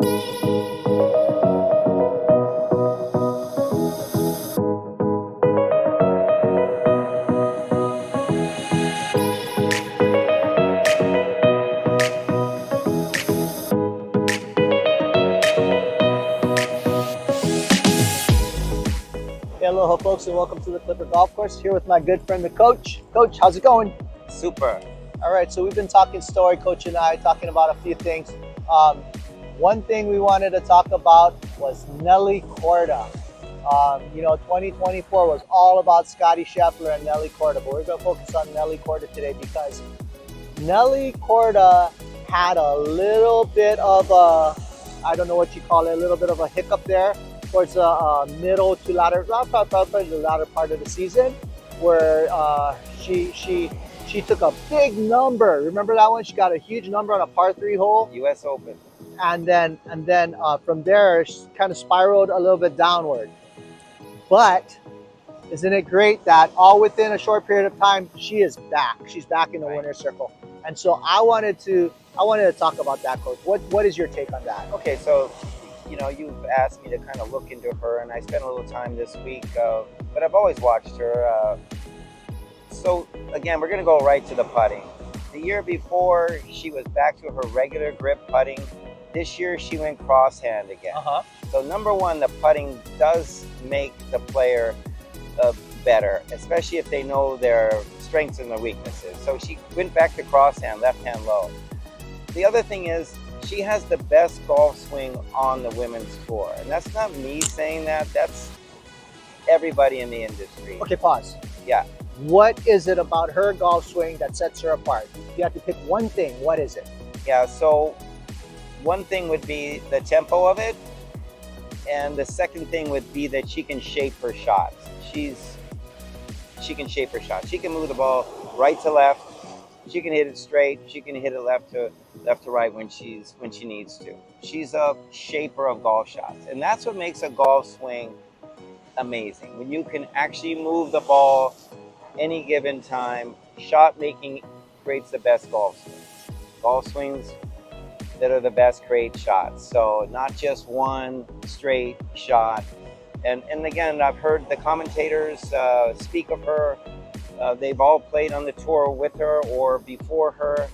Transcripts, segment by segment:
Hey, aloha folks, and welcome to the Klipper Golf Course. Here with my good friend, the coach. Coach, how's it going? Super. All right, so we've been talking story, Coach and I, talking about a few things. One thing we wanted to talk about was Nelly Korda. 2024 was all about Scottie Scheffler and Nelly Korda, but we're going to focus on Nelly Korda today because Nelly Korda had a little bit of a, I don't know what you call it, a little bit of a hiccup there towards the middle to latter, probably the latter part of the season, where she took a big number. Remember that one? She got a huge number on a par 3 hole, U.S. Open. and then from there, she kind of spiraled a little bit downward. But isn't it great that all within a short period of time, she is back. She's back in the winner's circle. And so I wanted to talk about that, Coach. What is your take on that? Okay, so you've asked me to kind of look into her, and I spent a little time this week, but I've always watched her. So again, we're going to go right to the putting. The year before, she was back to her regular grip putting. This year, she went crosshand again. So number one, the putting does make the player better, especially if they know their strengths and their weaknesses. So she went back to crosshand, left hand low. The other thing is, she has the best golf swing on the women's tour. And that's not me saying that, that's everybody in the industry. Okay, pause. Yeah. What is it about her golf swing that sets her apart? If you have to pick one thing, what is it? Yeah, so one thing would be the tempo of it. And the second thing would be that she can shape her shots. She can shape her shots. She can move the ball right to left. She can hit it straight. She can hit it left to right when she needs to. She's a shaper of golf shots, and that's what makes a golf swing amazing. When you can actually move the ball any given time, shot making creates the best golf swings. Golf swings that are the best create shots. So not just one straight shot. And again, I've heard the commentators speak of her. They've all played on the tour with her or before her.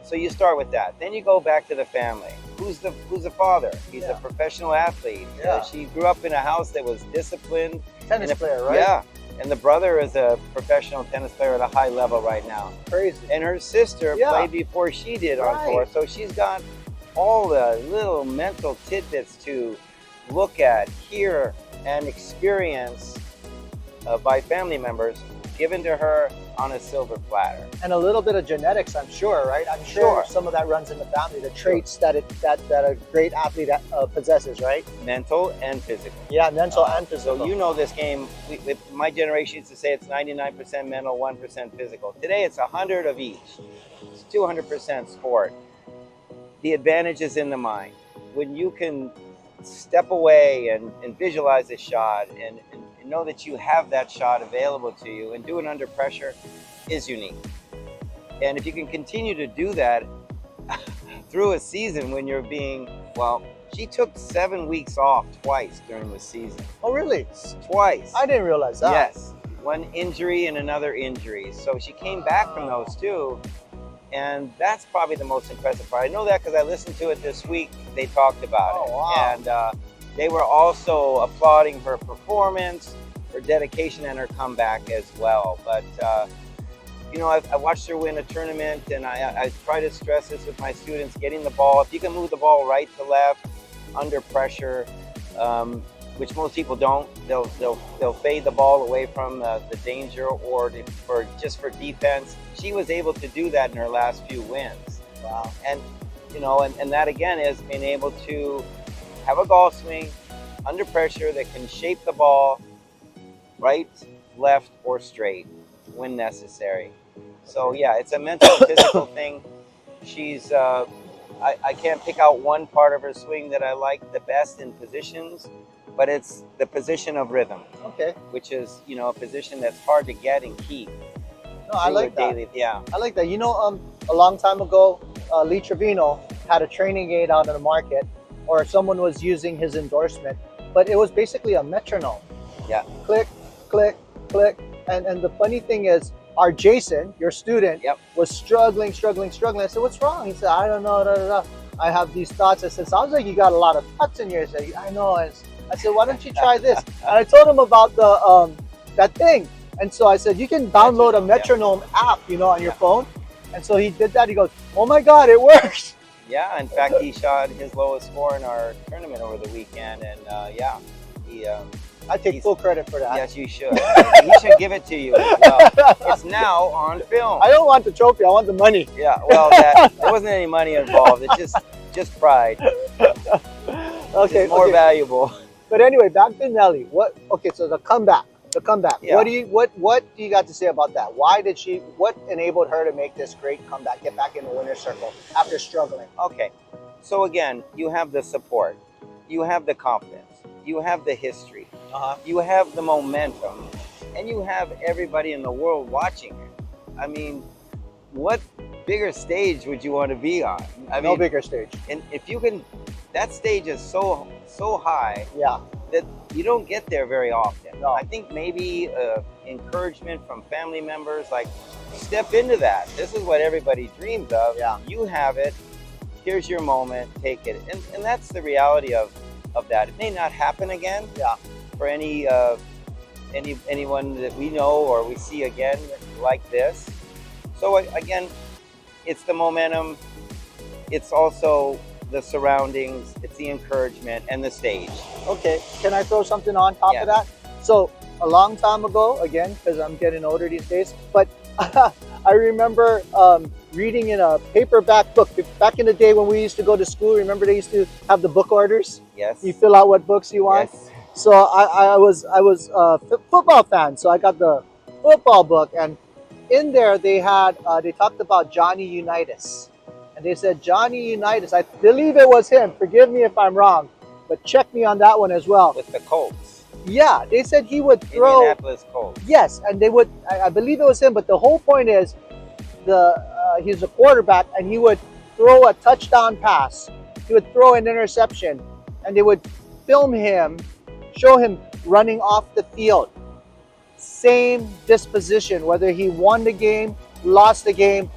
So you start with that. Then you go back to the family. Who's the father? He's a professional athlete. She grew up in a house that was disciplined. Tennis player, right? Yeah. And the brother is a professional tennis player at a high level right now. Crazy. And her sister played before she did on tour. So she's got all the little mental tidbits to look at, hear, and experience by family members given to her on a silver platter. And a little bit of genetics, I'm sure, right? I'm sure some of that runs in the family, the traits that a great athlete possesses, right? Mental and physical. Yeah, mental and physical. So you know this game, with my generation used to say it's 99% mental, 1% physical. Today it's 100 of each. It's 200% sport. The advantage is in the mind. When you can step away and visualize a shot and know that you have that shot available to you and do it under pressure is unique. And if you can continue to do that through a season when you're she took 7 weeks off twice during the season. Oh, really? Twice. I didn't realize that. Yes. One injury and another injury. So she came back from those two. And that's probably the most impressive part. I know that because I listened to it this week. They talked about it. Wow. And they were also applauding her performance, her dedication, and her comeback as well. But, I watched her win a tournament, and I try to stress this with my students, getting the ball. If you can move the ball right to left, under pressure, which most people don't, they'll fade the ball away from the danger or just for defense. She was able to do that in her last few wins. Wow. And that again is being able to have a golf swing under pressure that can shape the ball right, left, or straight when necessary. So yeah, it's a mental and physical thing. She's I can't pick out one part of her swing that I like the best in positions, but it's the position of rhythm. Okay. Which is, a position that's hard to get and keep. No, I like that. Daily, yeah. I like that. A long time ago, Lee Trevino, had a training aid out on the market, or someone was using his endorsement, but it was basically a metronome. Yeah. Click, click, click. And the funny thing is, our Jason, your student, Yep. was struggling. I said, what's wrong? He said, I don't know. Da, da, da. I have these thoughts. I said, sounds like you got a lot of cuts in here. He said, I know. I said, why don't you try this? And I told him about the that thing. And so I said, you can download a metronome app, you know, on your phone. And so he did that. He goes, oh my God, it works. Yeah, in fact, he shot his lowest score in our tournament over the weekend, and yeah, he. I take full credit for that. Yes, you should. He should give it to you as well. It's now on film. I don't want the trophy. I want the money. Yeah, well, there wasn't any money involved. It's just pride. Okay, it's more valuable. But anyway, back to Nelly. Okay, so the comeback. Yeah. What do you got to say about that? What enabled her to make this great comeback, get back in the winner's circle after struggling? Okay, so again, you have the support, you have the confidence, you have the history, you have the momentum, and you have everybody in the world watching it. I mean, what bigger stage would you want to be on? No bigger stage. And if you can, that stage is so high. Yeah. That you don't get there very often. No. I think maybe encouragement from family members, like, step into that. This is what everybody dreams of. Yeah. You have it. Here's your moment. Take it. And that's the reality of that. It may not happen again. Yeah. For anyone that we know or we see again like this. So again, it's the momentum. It's also the surroundings, it's the encouragement, and the stage. Okay, can I throw something on top of that? So a long time ago, again, because I'm getting older these days, but I remember reading in a paperback book back in the day when we used to go to school. Remember they used to have the book orders? Yes. You fill out what books you want. Yes. So I was a football fan, so I got the football book, and in there they talked about Johnny Unitas. And they said Johnny Unitas, I believe it was him. Forgive me if I'm wrong, but check me on that one as well. With the Colts. Yeah, they said he would throw. Indianapolis Colts. Yes, and they would. I believe it was him. But the whole point is, he's a quarterback, and he would throw a touchdown pass. He would throw an interception, and they would film him, show him running off the field. Same disposition, whether he won the game, lost the game.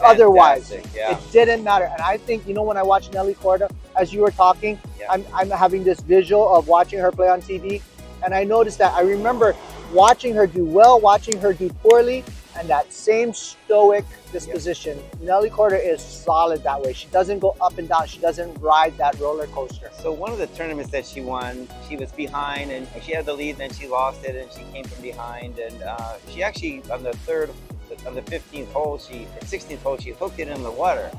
Otherwise, yeah. It didn't matter. And I think, when I watch Nelly Korda, as you were talking, I'm having this visual of watching her play on TV, and I noticed that. I remember watching her do well, watching her do poorly, and that same stoic disposition. Nelly Korda is solid that way. She doesn't go up and down. She doesn't ride that roller coaster. So one of the tournaments that she won, she was behind, and she had the lead, then she lost it, and she came from behind, and she actually, on the 15th hole, 16th hole, she hooked it in the water,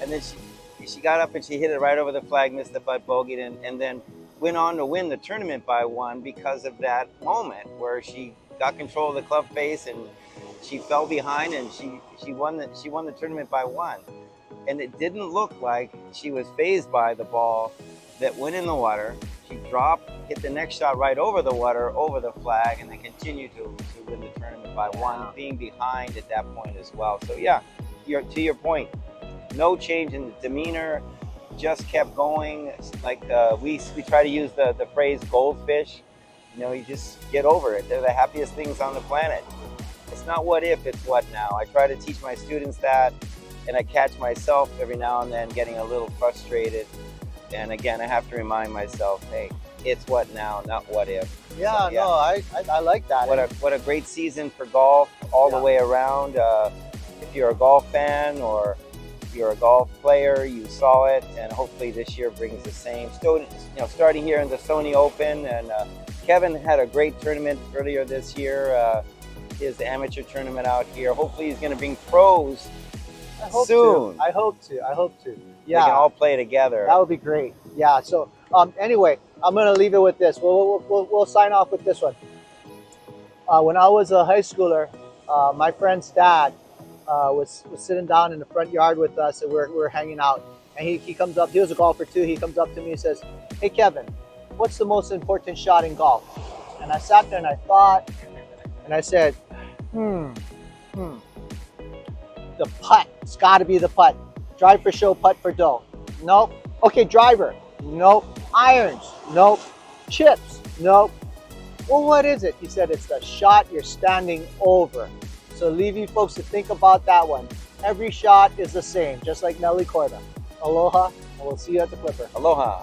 and then she got up and she hit it right over the flag, missed the putt, bogeyed, and then went on to win the tournament by one because of that moment where she got control of the club face and she fell behind, and she won the tournament by one. And it didn't look like she was fazed by the ball that went in the water. She dropped, hit the next shot right over the water, over the flag, and then continued to win the tournament by one, being behind at that point as well. So yeah, to your point, no change in the demeanor, just kept going. Like we try to use the phrase goldfish. You just get over it. They're the happiest things on the planet. It's not what if, it's what now. I try to teach my students that, and I catch myself every now and then getting a little frustrated. And again, I have to remind myself, hey, it's what now, not what if. Yeah, so, no, I like that. What a great season for golf all the way around. If you're a golf fan or you're a golf player, you saw it, and hopefully this year brings the same. Starting here in the Sony Open, and Kevin had a great tournament earlier this year. His amateur tournament out here. Hopefully he's going to bring pros soon. I hope to. Yeah, they can all play together. That would be great. Yeah. So anyway, I'm gonna leave it with this. We'll sign off with this one. When I was a high schooler, my friend's dad was sitting down in the front yard with us, and we're hanging out. And he comes up. He was a golfer too. He comes up to me and says, "Hey Kevin, what's the most important shot in golf?" And I sat there and I thought, and I said, the putt. It's got to be the putt. Drive for show, putt for dough. Nope. Okay, driver. Nope. Irons. Nope. Chips. Nope. Well, what is it? He said it's the shot you're standing over. So leave you folks to think about that one. Every shot is the same, just like Nelly Korda. Aloha, and we'll see you at the Klipper. Aloha.